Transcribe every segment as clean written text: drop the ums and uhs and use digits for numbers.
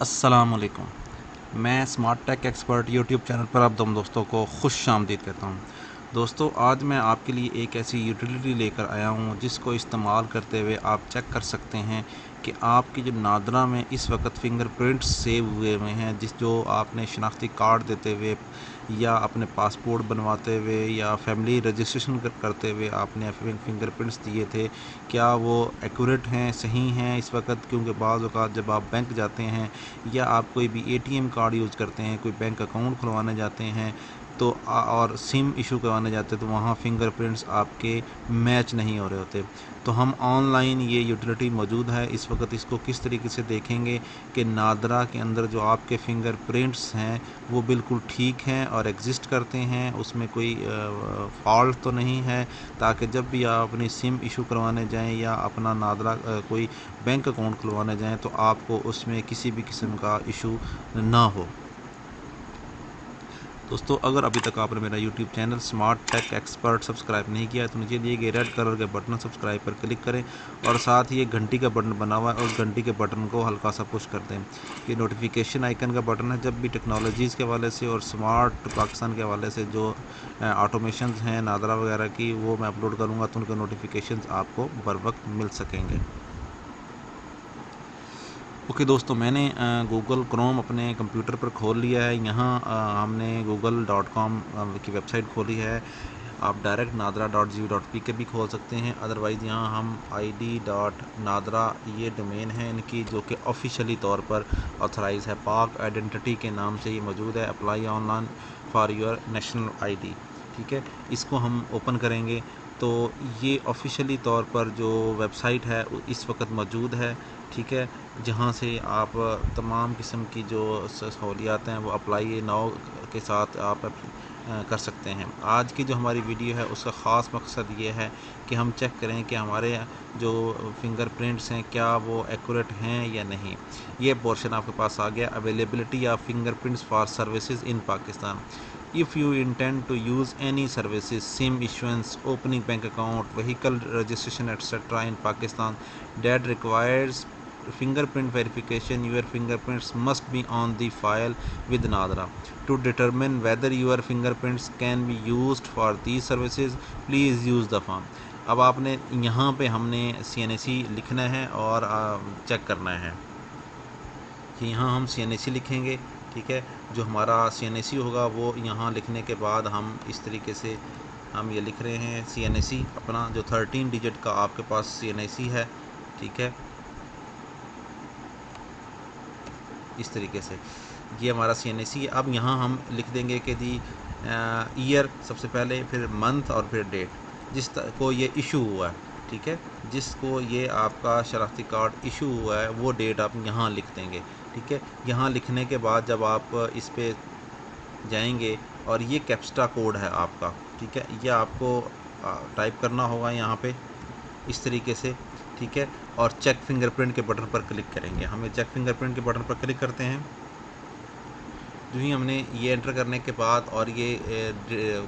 अस्सलामुअलैकुम। मैं smart tech expert YouTube channel पर आप दोस्तों को खुश आमदीद कहता हूँ। दोस्तों, आज मैं आपके लिए एक ऐसी यूटिलिटी लेकर आया हूँ जिसको इस्तेमाल करते हुए आप चेक कर सकते हैं कि आपकी जो नादरा में इस वक्त फ़िंगरप्रिंट्स सेव हुए हैं, जिस जो आपने शनाख्ती कार्ड देते हुए या अपने पासपोर्ट बनवाते हुए या फैमिली रजिस्ट्रेशन करते हुए आपने फ़िंगरप्रिंट्स दिए थे, क्या वो एक्यूरेट हैं, सही हैं इस वक्त? क्योंकि बाज़ औक़ात जब आप बैंक जाते हैं या आप कोई भी एटीएम कार्ड यूज़ करते हैं, कोई बैंक अकाउंट खुलवाने जाते हैं तो और सिम इशू करवाने जाते हैं, तो वहाँ फ़िंगरप्रिंट्स आपके मैच नहीं हो रहे होते। तो हम ऑनलाइन ये यूटिलिटी मौजूद है इस वक्त, इसको किस तरीके से देखेंगे कि नादरा के अंदर जो आपके फ़िंगरप्रिंट्स हैं वो बिल्कुल ठीक हैं और एग्ज़िस्ट करते हैं, उसमें कोई फ़ॉल्ट तो नहीं है, ताकि जब भी आप अपनी सिम इशू करवाने जाएँ या अपना नादरा कोई बैंक अकाउंट खुलवाने जाएँ तो आपको उसमें किसी भी किस्म का इशू ना हो। दोस्तों, अगर अभी तक आपने मेरा YouTube channel smart tech expert subscribe नहीं किया है तो नीचे दिए गए रेड कलर के बटन सब्सक्राइब पर क्लिक करें और साथ ही एक घंटी का बटन बना हुआ है, उस घंटी के बटन को हल्का सा पुश कर दें। ये नोटिफिकेशन आइकन का बटन है, जब भी टेक्नोलॉजीज़ के हवाले से और स्मार्ट पाकिस्तान के हवाले से जो ऑटोमेशन हैं नादरा वगैरह की, वो मैं अपलोड करूँगा तो उनके नोटिफिकेशन आपको बर वक्त मिल सकेंगे। ओके दोस्तों, मैंने गूगल क्रोम अपने कंप्यूटर पर खोल लिया है। यहाँ हमने google.com की वेबसाइट खोली है। आप डायरेक्ट nadra.gov.pk भी खोल सकते हैं, अदरवाइज़ यहाँ हम id.nadra ये डोमेन है इनकी, जो कि ऑफिशियली तौर पर ऑथराइज़ है, पाक आइडेंटिटी के नाम से ये मौजूद है। Apply online for your national ID, ठीक है। इसको हम ओपन करेंगे तो ये ऑफिशियली तौर पर जो वेबसाइट है इस वक्त मौजूद है, ठीक है, जहाँ से आप तमाम किस्म की जो सहूलियात हैं वो अप्लाई नाउ के साथ आप कर सकते हैं। आज की जो हमारी वीडियो है उसका ख़ास मकसद ये है कि हम चेक करें कि हमारे जो फिंगरप्रिंट्स हैं क्या वो एक्यूरेट हैं या नहीं। ये पोर्शन आपके पास आ गया, availability of fingerprints for services in Pakistan. If you intend to use any services, SIM issuance, opening bank account, vehicle registration, etc. in Pakistan that requires fingerprint verification, your fingerprints must be on the file with Nadra. To determine whether your fingerprints can be used for these services, please use the form. अब आपने यहाँ पे हमने CNAC लिखना है और check करना है कि यहाँ हम CNAC लिखेंगे, ठीक है। जो हमारा CNAC होगा वो यहाँ लिखने के बाद हम इस तरीके से हम ये लिख रहे हैं CNAC अपना जो 13 डिजिट का आपके पास CNAC है, ठीक है, इस तरीके से ये हमारा CNAC है। अब यहाँ हम लिख देंगे कि दी ईयर सबसे पहले, फिर मंथ और फिर डेट जिस को ये इशू हुआ है, ठीक है, जिसको ये आपका शनाख्ती कार्ड इशू हुआ है वो डेट आप यहाँ लिख देंगे, ठीक है। यहाँ लिखने के बाद जब आप इस पे जाएंगे और ये कैप्चा कोड है आपका, ठीक है, ये आपको टाइप करना होगा यहाँ पे इस तरीके से, ठीक है, और चेक फिंगरप्रिंट के बटन पर क्लिक करेंगे। हमें चेक फिंगरप्रिंट के बटन पर क्लिक करते हैं। जो ही हमने ये एंटर करने के बाद और ये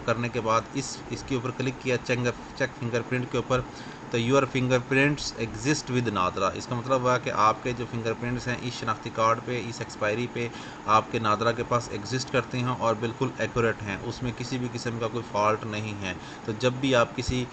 करने के बाद इसके ऊपर क्लिक किया चेक फिंगरप्रिंट के ऊपर, तो your fingerprints exist with NADRA. इसका मतलब हुआ कि आपके जो फिंगरप्रिंट्स हैं इस शनाख्ती कार्ड पे, इस एक्सपायरी पे आपके नादरा के पास एग्जिस्ट करते हैं और बिल्कुल एक्यूरेट हैं, उसमें किसी भी किस्म का कोई फॉल्ट नहीं है। तो जब भी आप किसी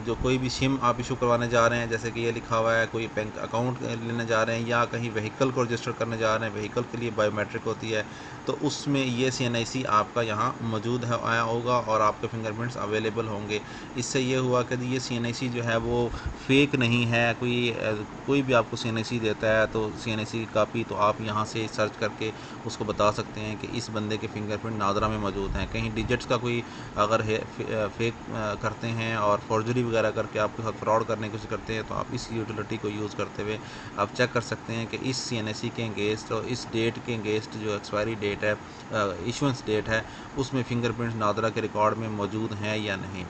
जो कोई भी सिम आप इशू करवाने जा रहे हैं, जैसे कि ये लिखा हुआ है कोई बैंक अकाउंट लेने जा रहे हैं या कहीं व्हीकल को रजिस्टर करने जा रहे हैं, व्हीकल के लिए बायोमेट्रिक होती है, तो उसमें ये CNAC आपका यहाँ मौजूद है आया होगा और आपके फिंगरप्रिंट्स अवेलेबल होंगे। इससे ये हुआ कि ये CNAC जो है वो फेक नहीं है। कोई भी आपको CNAC देता है तो CNAC की कापी तो आप यहाँ से सर्च करके उसको बता सकते हैं कि इस बंदे के फिंगरप्रिंट नादरा में मौजूद हैं। कहीं डिजिट्स का कोई अगर फेक करते हैं और फॉर्जरी वगैरह करके आपके साथ फ्रॉड करने की कोशिश करते हैं तो आप इस यूटिलिटी को यूज़ करते हुए आप चेक कर सकते हैं कि इस CNAC के अगेंस्ट और इस डेट के अगेंस्ट जो एक्सपायरी डेट है, इशुएंस डेट है, उसमें फिंगरप्रिंट नादरा के रिकॉर्ड में मौजूद हैं या नहीं।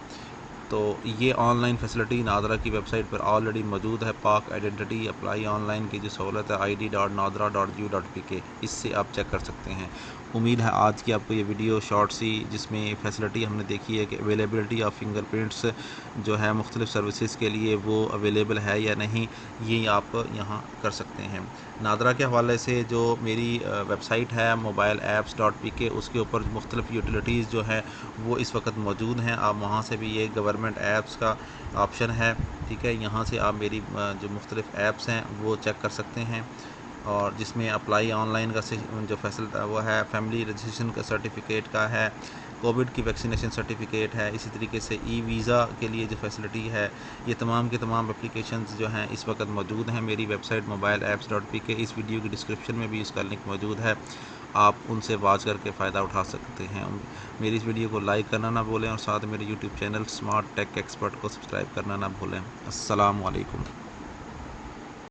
तो ये ऑनलाइन फैसिलिटी नादरा की वेबसाइट पर ऑलरेडी मौजूद है। पाक आइडेंटिटी अप्लाई ऑनलाइन की जो सहूलत है ID.nadra.gov.pk, इससे आप चेक कर सकते हैं। उम्मीद है आज की आपको ये वीडियो शॉर्ट सी, जिसमें फैसिलिटी हमने देखी है कि अवेलेबिलिटी ऑफ फिंगरप्रिंट्स जो है मुख्तलिफ़ सर्विसेज के लिए वो अवेलेबल है या नहीं, ये आप यहाँ कर सकते हैं। नादरा के हवाले से जो मेरी वेबसाइट है mobileapps.pk, उसके ऊपर मुख्तलिफ़ यूटिलिटीज़ जो हैं वो इस वक्त मौजूद हैं। आप वहाँ से भी ये गवर्नमेंट ऐप्स का ऑप्शन है, ठीक है, यहाँ से आप मेरी जो मुख्तलिफ़ ऐप्स हैं वो चेक कर सकते हैं। और जिसमें अप्लाई ऑनलाइन का जो फैसिलिटी वो है, फैमिली रजिस्ट्रेशन का सर्टिफिकेट का है, कोविड की वैक्सीनेशन सर्टिफिकेट है, इसी तरीके से ई वीज़ा के लिए जो फैसिलिटी है, ये तमाम के तमाम एप्लीकेशंस जो हैं इस वक्त मौजूद हैं मेरी वेबसाइट mobileapps.pk। इस वीडियो की डिस्क्रिप्शन में भी इसका लिंक मौजूद है, आप उनसे वाच करके फ़ायदा उठा सकते हैं। मेरी इस वीडियो को लाइक करना ना भूलें और साथ मेरे YouTube channel smart tech expert को सब्सक्राइब करना ना भूलें। अस्सलाम वालेकुम।